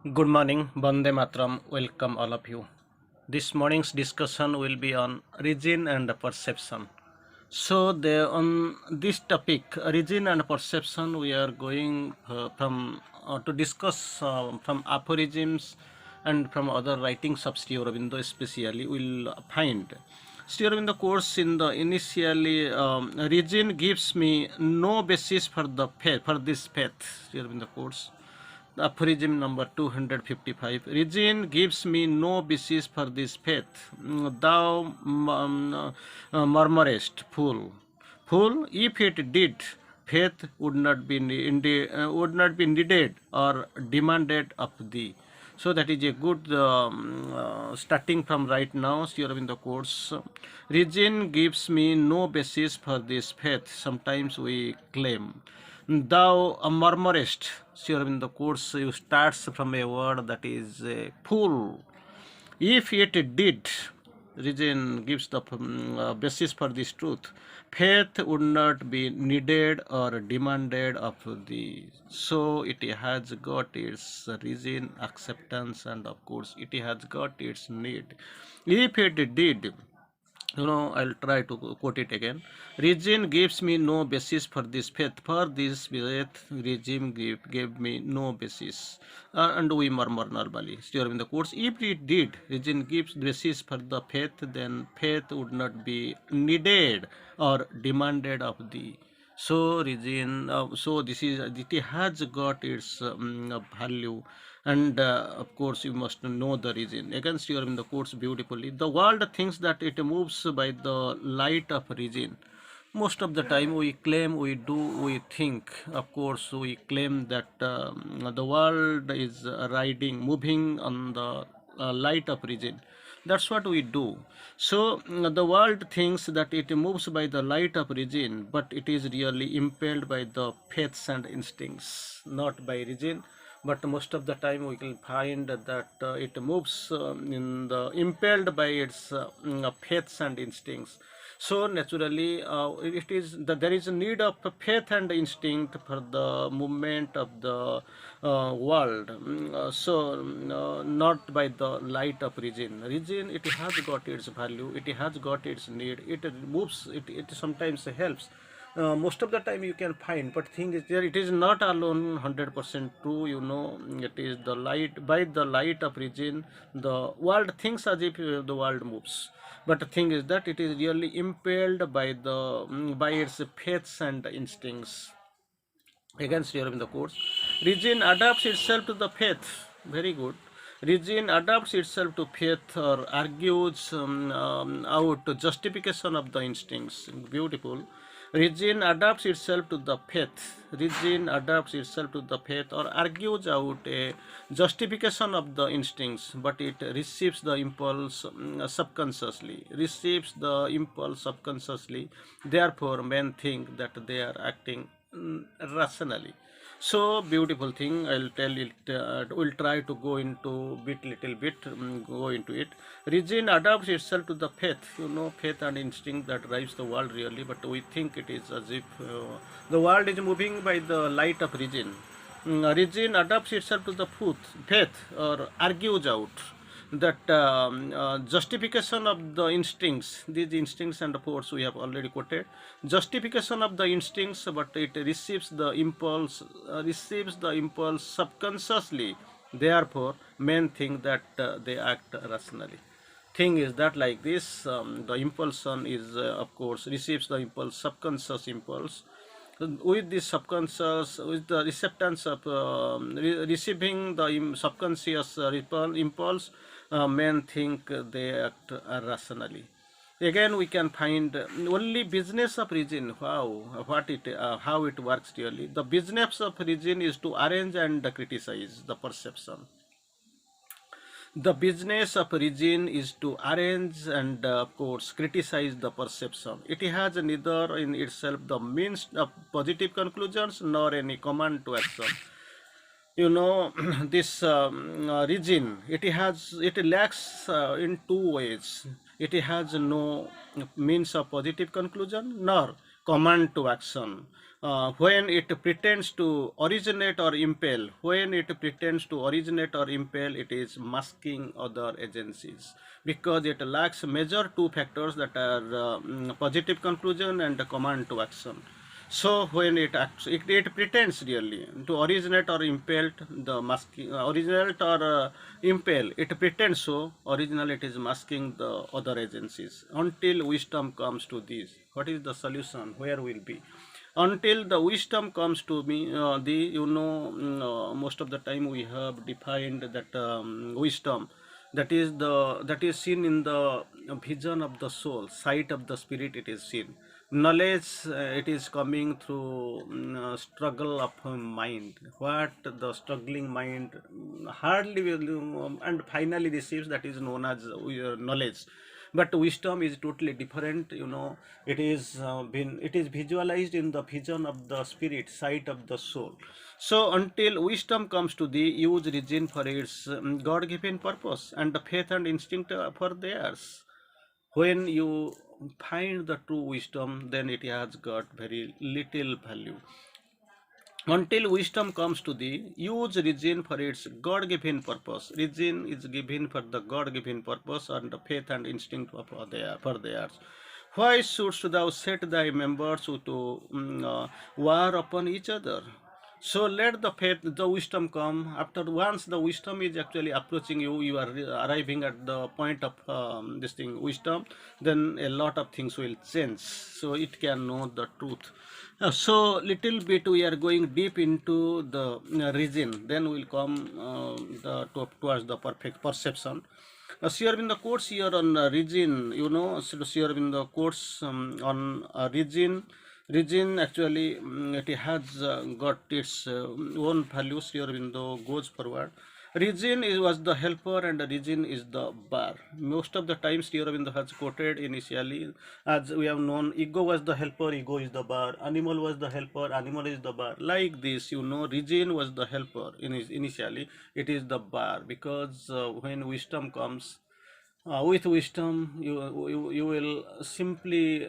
Good morning, Bande Matram. Welcome all of you. This morning's discussion will be on region and perception. On this topic, region and perception, we are going from to discuss from aphorisms and from other writings of Sri Aurobindo. Especially, we'll find Sri Aurobindo course in the initially region gives me no basis for the faith for this faith. Sri Aurobindo course. Aphorism number 255. Region gives me no basis for this faith. Thou murmurest, fool. Fool, if it did, faith would not be needed or demanded of thee. So that is a good starting from right now. Sri Aurobindo quotes, "Region gives me no basis for this faith." Sometimes we claim, "Thou murmurest." Sri Aurobindo quotes, you starts from a word that is fool. If it did, reason gives the basis for this truth, faith would not be needed or demanded of thee. So it has got its reason, acceptance, and of course it has got its need. If it did, I'll try to quote it again. Regime gives me no basis for this faith. For this faith, regime gave me no basis. And we murmur normally. Still in the quotes, if it did, regime gives basis for the faith, then faith would not be needed or demanded of thee. So region, so this is it has got its value, and of course you must know the reason. Against you are in the quotes beautifully. The world thinks that it moves by the light of reason. Most of the time we claim, we do, we think. Of course we claim that the world is moving on the light of reason. That's what we do. So the world thinks that it moves by the light of reason, but it is really impelled by the faiths and instincts, not by reason. But most of the time we can find that it moves in the impelled by its faiths and instincts. So naturally, it is that there is a need of faith and instinct for the movement of the world. Not by the light of reason. Reason, it has got its value. It has got its need. It moves. It sometimes helps. Most of the time you can find, but thing is there, it is not alone 100% true. It is the light, by the light of reason the world thinks as if the world moves, but the thing is that it is really impelled by the by its faiths and instincts. Against here in the course, reason adapts itself to the faith. Very good. Reason adapts itself to faith or argues out justification of the instincts. Beautiful. Reason adapts itself to the faith. Reason adapts itself to the faith or argues out a justification of the instincts, but it receives the impulse subconsciously. Receives the impulse subconsciously. Therefore, men think that they are acting rationally. So beautiful thing. I'll tell it. We'll try to go into little bit, go into it. Reason adapts itself to the faith. Faith and instinct that drives the world really, but we think it is as if the world is moving by the light of reason. Reason adapts itself to the faith or argues out that justification of the instincts. These instincts and force we have already quoted. Justification of the instincts, but it receives the impulse subconsciously. Therefore men think that they act rationally. Thing is that like this, the impulsion is of course receives the impulse, subconscious impulse. With the subconscious, with the receptance of receiving the subconscious impulse, men think they act rationally. Again we can find only business of reason. How it works really. The business of reason is to arrange and criticize the perception. The business of reason is to arrange and of course criticize the perception. It has neither in itself the means of positive conclusions nor any command to action. This reason, it lacks in two ways. It has no means of positive conclusion nor command to action. When it pretends to originate or impel, it is masking other agencies because it lacks major two factors that are positive conclusion and command to action. So when it acts, it pretends really to originate or impel the masking, originate or impel. It pretends so. Original, it is masking the other agencies until wisdom comes to this. What is the solution? Where will be? Until the wisdom comes to me, most of the time we have defined that wisdom, that is seen in the vision of the soul, sight of the spirit. It is seen knowledge, it is coming through struggle of mind, what the struggling mind hardly will, and finally receives, that is known as knowledge. But wisdom is totally different. It is visualized in the vision of the spirit, sight of the soul. So until wisdom comes to the use reason for its god given purpose, and the faith and instinct for theirs, when you find the true wisdom, then it has got very little value. Until wisdom comes to thee, use reason for its God-given purpose. Reason is given for the God-given purpose, and the faith and instinct for theirs. Why shouldst thou set thy members to war upon each other? So let the faith, the wisdom come. After once the wisdom is actually approaching you, you are arriving at the point of this thing, wisdom, then a lot of things will change. So it can know the truth. So little bit we are going deep into the reason, then we'll come towards the perfect perception. Sri Aurobindo quotes here on reason, Sri Aurobindo quotes on reason. Reason actually, it has got its own value. Sri Aurobindo goes forward. Reason was the helper and reason is the bar. Most of the times Sri Aurobindo has quoted initially, as we have known, ego was the helper, ego is the bar. Animal was the helper, animal is the bar. Like this, reason was the helper initially, it is the bar, because when wisdom comes, with wisdom, you will simply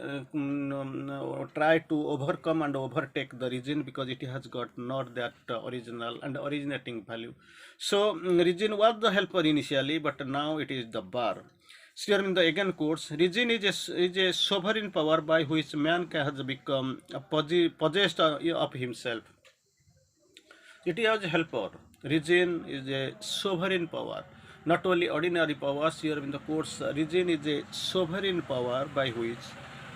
try to overcome and overtake the reason, because it has got not that original and originating value. So reason was the helper initially, but now it is the bar. Sri Aurobindo again quotes, reason is a sovereign power by which man has become possessed of himself. It is a helper. Reason is a sovereign power, not only ordinary power. Here in the course, reason is a sovereign power by which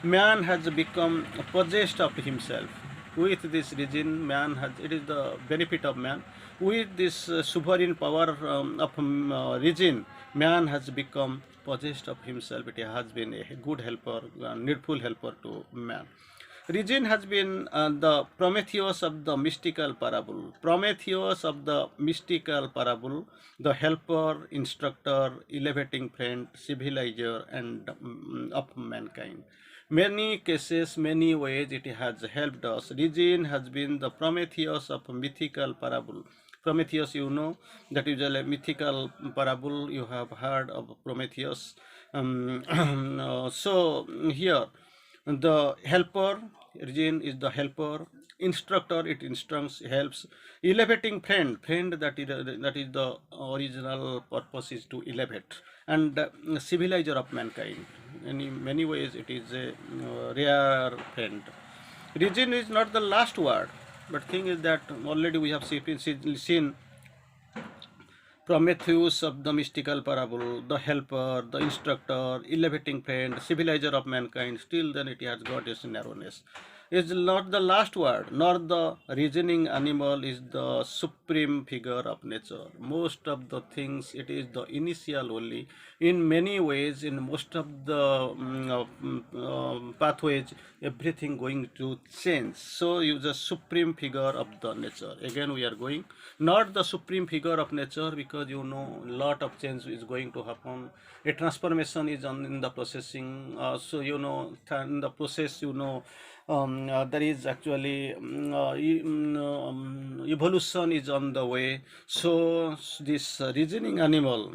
man has become possessed of himself. With this reason, man has, it is the benefit of man. With this sovereign power of reason, man has become possessed of himself. It has been a good helper, a needful helper to man. Reason has been the Prometheus of the mystical parable. Prometheus of the mystical parable, the helper, instructor, elevating friend, civilizer, and of mankind. Many cases, many ways it has helped us. Reason has been the Prometheus of mythical parable. Prometheus, that is a mythical parable. You have heard of Prometheus. So here, the helper, reason is the helper. Instructor, it instructs, helps. Elevating friend, that is the original purpose, is to elevate. And civilizer of mankind. In many ways, it is a rare friend. Reason is not the last word, but thing is that already we have seen Prometheus of the mystical parable, the helper, the instructor, elevating friend, civilizer of mankind. Still then it has got its narrowness. Is not the last word, nor the reasoning animal is the supreme figure of nature. Most of the things, it is the initial only. In many ways, in most of the pathways, everything going to change. So you the supreme figure of the nature. Again we are going, not the supreme figure of nature, because lot of change is going to happen. A transformation is in the processing. So in the process, there is actually evolution is on the way. So this reasoning animal,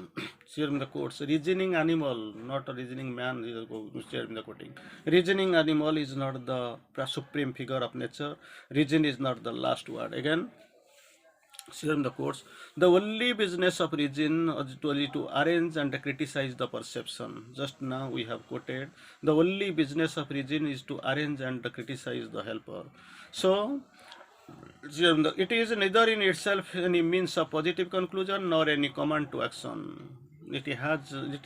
here in the quotes, reasoning animal, not a reasoning man, here in the quoting. Reasoning animal is not the supreme figure of nature. Reason is not the last word. Again, here in the quotes, the only business of reason is to arrange and criticize the perception. Just now we have quoted, the only business of reason is to arrange and criticize the helper. So it is neither in itself any means of positive conclusion nor any command to action. It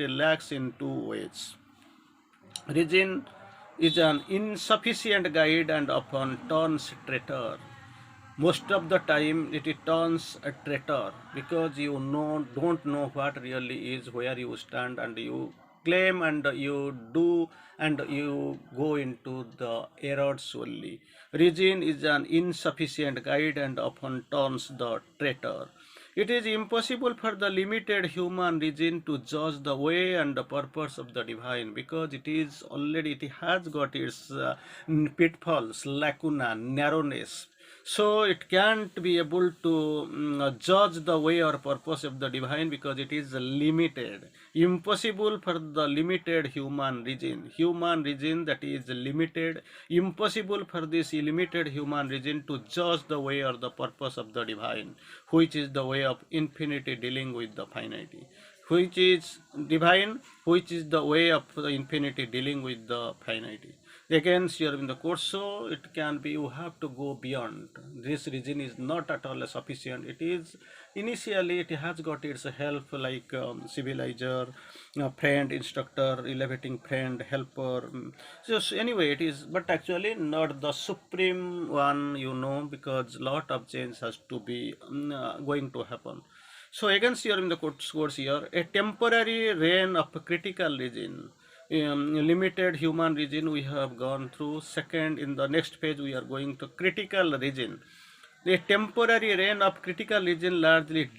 lacks in two ways. Reason is an insufficient guide and often turns traitor. Most of the time it turns a traitor because you don't know what really is, where you stand, and you claim and you do and you go into the errors only. Reason is an insufficient guide and often turns the traitor. It is impossible for the limited human reason to judge the way and the purpose of the divine, because it has got its pitfalls, lacuna, narrowness. So it can't be able to judge the way or purpose of the divine because it is limited. Impossible for the limited human reason that is limited, impossible for this limited human reason to judge the way or the purpose of the divine, which is the way of infinity dealing with the finity, which is divine, which is the way of the infinity dealing with the finity. Again, here in the course, so it can be you have to go beyond. This reason is not at all sufficient. It is initially it has got its help like civilizer, friend, instructor, elevating friend, helper. So anyway, it is, but actually not the supreme one, because lot of change has to be going to happen. So again, here in the quotes here, a temporary reign of critical region. Limited human region we have gone through. Second, in the next page we are going to critical region. A temporary reign of critical region largely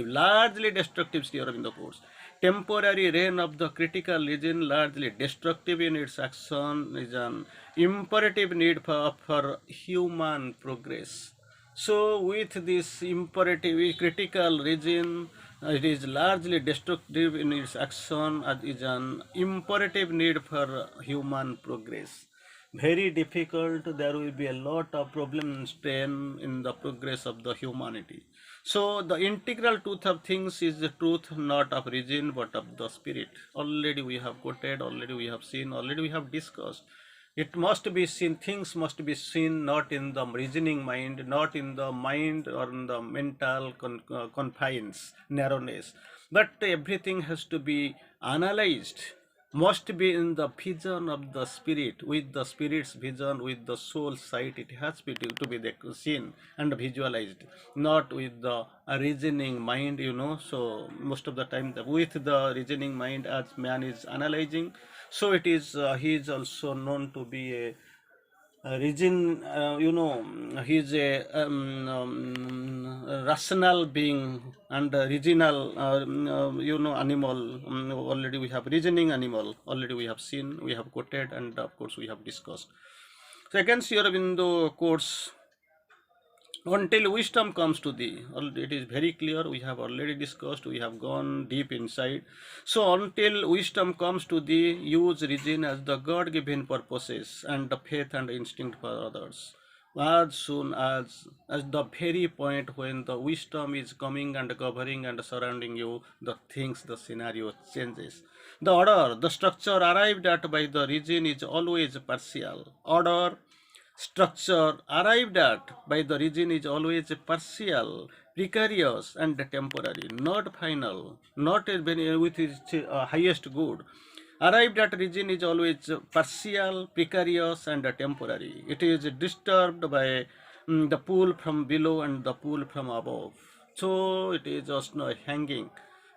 largely destructive theory in the course. Temporary reign of the critical region largely destructive in its action is an imperative need for human progress. So with this imperative critical region, it is largely destructive in its action as is an imperative need for human progress. Very difficult, there will be a lot of problem and strain in the progress of the humanity. So the integral truth of things is the truth not of reason but of the spirit. Already we have quoted, already we have seen, already we have discussed. It must be seen, things must be seen not in the reasoning mind, not in the mind or in the mental confines, narrowness, but everything has to be analyzed, must be in the vision of the spirit, with the spirit's vision, with the soul sight. It has to be seen and visualized, not with the reasoning mind. So most of the time with the reasoning mind, as man is analyzing, so it is he is also known to be a reason, he is a rational being and a regional, animal. Already we have reasoning animal, already we have seen, we have quoted, and of course we have discussed. So again, Sri Aurobindo quotes, until wisdom comes to thee. It is very clear, we have already discussed, we have gone deep inside. So until wisdom comes to thee, use reason as the god-given purposes and the faith and instinct for others. As soon as the very point when the wisdom is coming and covering and surrounding you, the things, the scenario changes. The order, the structure arrived at by the reason is always partial. Order, structure arrived at by the region is always partial, precarious, and temporary, not final, not with its highest good. Arrived at region is always partial, precarious, and temporary. It is disturbed by the pull from below and the pull from above. So it is just hanging.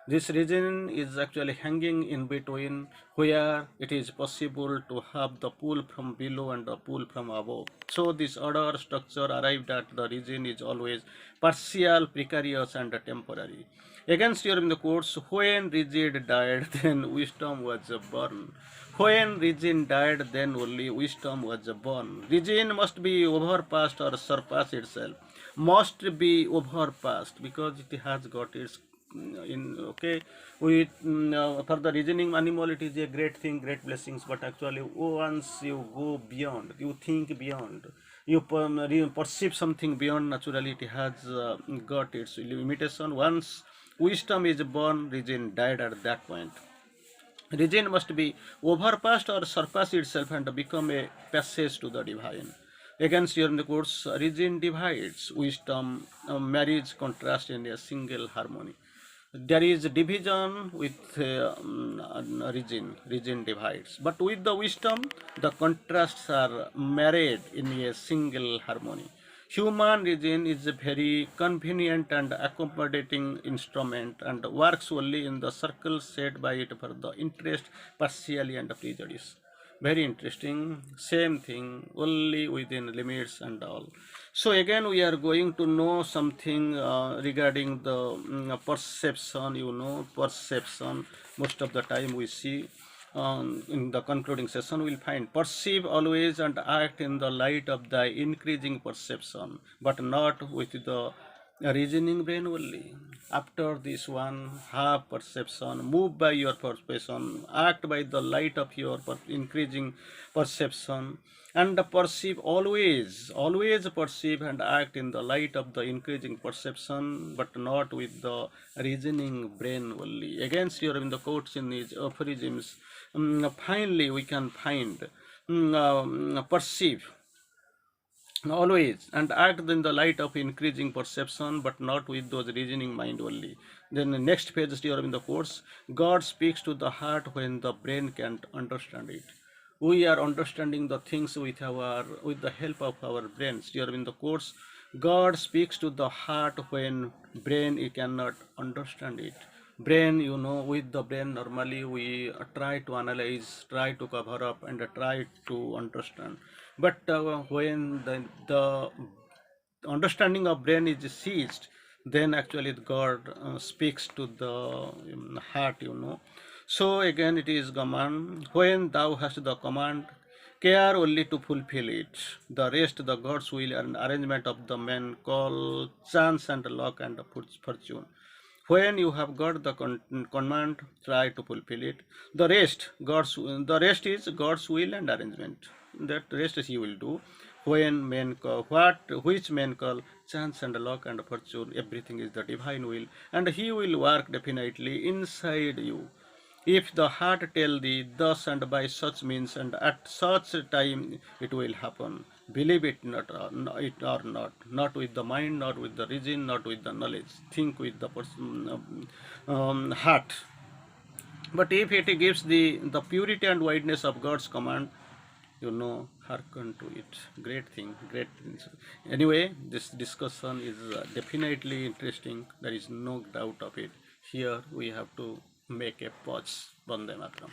This region is actually hanging in between, where it is possible to have the pull from below and the pull from above. So this order structure arrived at the region is always partial, precarious, and temporary. Against your in the quotes, when rigid died, then wisdom was born. When reason died, then only wisdom was born. Reason must be overpassed or surpass itself. Must be overpassed because it has got its in okay. We for the reasoning animal, it is a great thing, great blessings. But actually, once you go beyond, you think beyond, you perceive something beyond. Naturally, it has got its limitation. Once wisdom is born, reason died at that point. Region must be overpassed or surpass itself and become a passage to the divine. Against during the course, region divides, wisdom, marriage contrast in a single harmony. There is division with region divides. But with the wisdom, the contrasts are married in a single harmony. Human reason is a very convenient and accommodating instrument and works only in the circle set by it for the interest, partially and prejudice. Very interesting. Same thing, only within limits and all. So again, we are going to know something regarding the perception. Perception. Most of the time we see in the concluding session, we'll find perceive always and act in the light of thy increasing perception, but not with the reasoning brain only. After this one, have perception, move by your perception, act by the light of your increasing perception, and perceive always perceive and act in the light of the increasing perception, but not with the reasoning brain only. Against your in the quotes in these aphorisms, finally we can find perceive always and act in the light of increasing perception, but not with those reasoning mind only. Then the next page here in the course, God speaks to the heart when the brain can't understand it. We are understanding the things with the help of our brains. Here in the course, God speaks to the heart when brain it cannot understand it. Brain, with the brain normally we try to analyze, try to cover up, and try to understand. But when the understanding of brain is ceased, then actually God speaks to the heart. So again, it is command. When thou hast the command, care only to fulfill it. The rest, the God's will and arrangement of the man call chance and luck and fortune. When you have got the command, try to fulfill it. The rest is God's will and arrangement. That rest He will do. When men call which men call chance and luck and fortune, everything is the divine will, and He will work definitely inside you. If the heart tell thee thus and by such means and at such time it will happen, believe it not or not, not with the mind, not with the reason, not with the knowledge. Think with the heart. But if it gives the purity and wideness of God's command, hearken to it. Great thing, great things. Anyway, this discussion is definitely interesting. There is no doubt of it. Here we have to make a pause. Bande Matram.